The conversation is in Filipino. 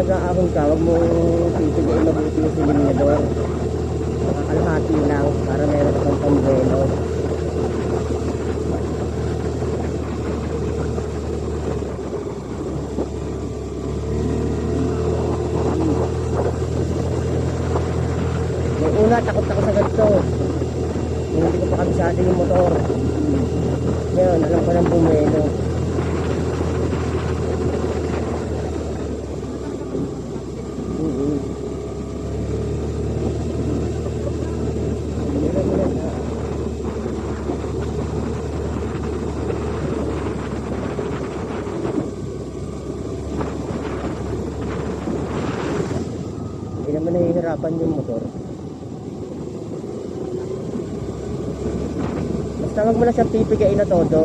nag-aahon ka, huwag mong pipigain mabuti yung siliminador. Nakakalahati lang para meron kang pambuelo. Yung una, takot ako sa ganito. Yung hindi ko pa kabisado yung motor. Ngayon, alam ko ng bumelo. Hindi naman nahihirapan yung motor. Basta wag mo na siyang pipigain na todo.